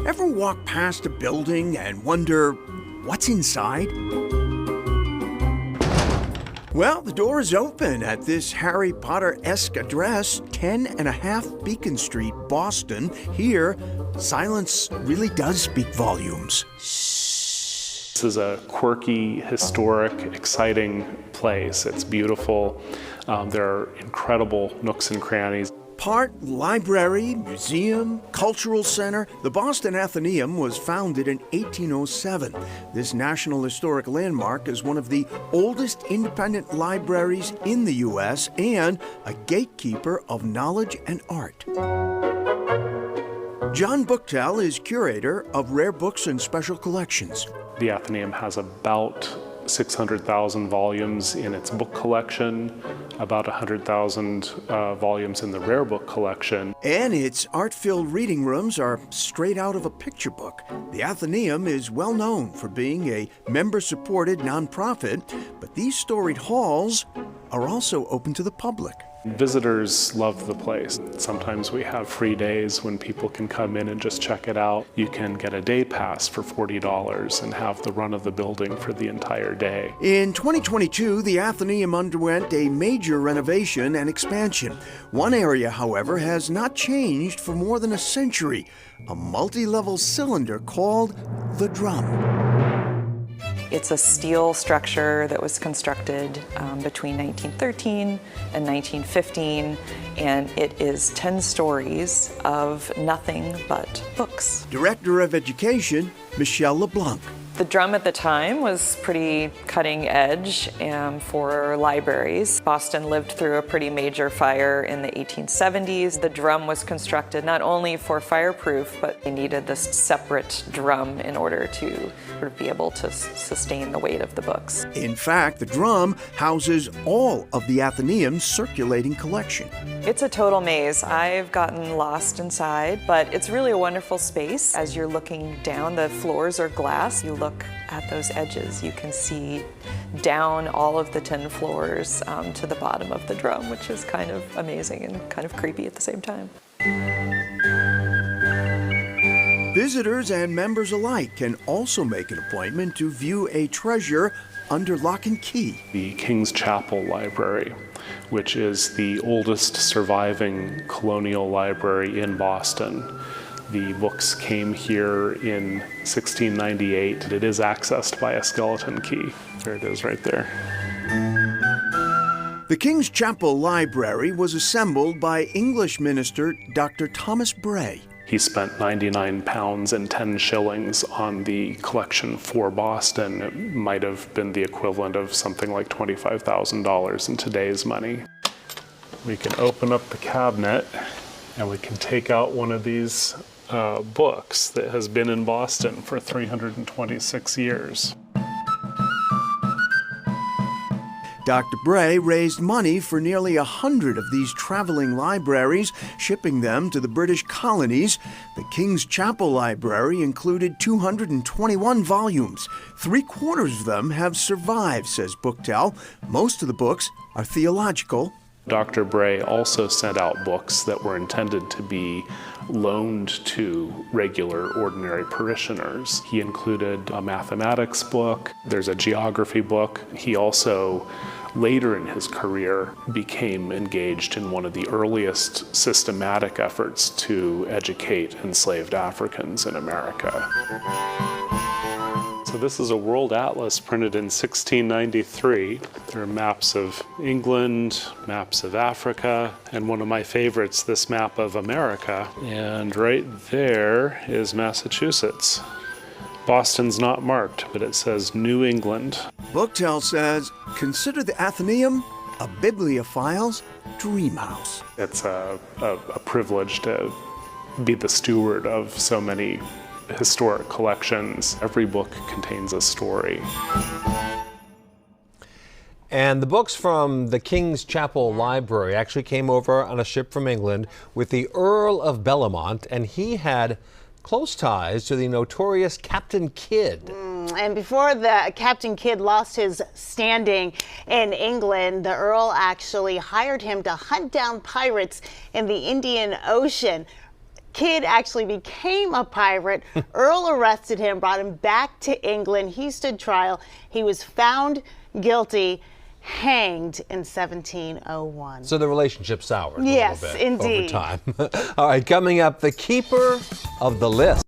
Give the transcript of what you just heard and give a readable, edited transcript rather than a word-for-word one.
Ever walk past a building and wonder what's inside? Well, the door is open at this Harry Potter-esque address, 10.5 Beacon Street, Boston. Here, silence really does speak volumes. This is a quirky, historic, exciting place. It's beautiful. There are incredible nooks and crannies. Part library, museum, cultural center, the Boston Athenaeum was founded in 1807. This National Historic Landmark is one of the oldest independent libraries in the U.S. and a gatekeeper of knowledge and art. John Buchtel is curator of rare books and special collections. The Athenaeum has about 600,000 volumes in its book collection, about 100,000 volumes in the rare book collection. And its art-filled reading rooms are straight out of a picture book. The Athenaeum is well known for being a member-supported nonprofit, but these storied halls are also open to the public. Visitors love the place. Sometimes we have free days when people can come in and just check it out. You can get a day pass for $40 and have the run of the building for the entire day. In 2022, the Athenaeum underwent a major renovation and expansion. One area, however, has not changed for more than a century, a multi-level cylinder called the Drum. It's a steel structure that was constructed between 1913 and 1915, and it is 10 stories of nothing but books. Director of Education, Michelle LeBlanc. The Drum at the time was pretty cutting edge for libraries. Boston lived through a pretty major fire in the 1870s. The Drum was constructed not only for fireproof, but they needed this separate drum in order to sort of be able to sustain the weight of the books. In fact, the Drum houses all of the Athenaeum's circulating collection. It's a total maze. I've gotten lost inside, but it's really a wonderful space. As you're looking down, the floors are glass. You look at those edges, you can see down all of the 10 floors to the bottom of the Drum, which is kind of amazing and kind of creepy at the same time. Visitors and members alike can also make an appointment to view a treasure under lock and key. The King's Chapel Library, which is the oldest surviving colonial library in Boston. The books came here in 1698. It is accessed by a skeleton key. There it is right there. The King's Chapel Library was assembled by English minister Dr. Thomas Bray. He spent £99 and 10 shillings on the collection for Boston. It might have been the equivalent of something like $25,000 in today's money. We can open up the cabinet and we can take out one of these books that has been in Boston for 326 years. Dr. Bray raised money for nearly 100 of these traveling libraries, shipping them to the British colonies. The King's Chapel Library included 221 volumes. 3/4 of them have survived, says Buchtel. Most of the books are theological. Dr. Bray also sent out books that were intended to be loaned to regular, ordinary parishioners. He included a mathematics book, there's a geography book. He also, later in his career, became engaged in one of the earliest systematic efforts to educate enslaved Africans in America. So this is a world atlas printed in 1693. There are maps of England, maps of Africa, and one of my favorites, this map of America. And right there is Massachusetts. Boston's not marked, but it says New England. Buchtel says, consider the Athenaeum a bibliophile's dream house. It's a privilege to be the steward of so many historic collections. Every book contains a story. And the books from the King's Chapel Library actually came over on a ship from England with the Earl of Bellamont, and he had close ties to the notorious Captain Kidd. And before the Captain Kidd lost his standing in England, the Earl actually hired him to hunt down pirates in the Indian Ocean. Kidd actually became a pirate. Earl arrested him, brought him back to England. He stood trial. He was found guilty, hanged in 1701. So the relationship soured Yes, a little bit indeed. over time. All right, coming up, the keeper of the list.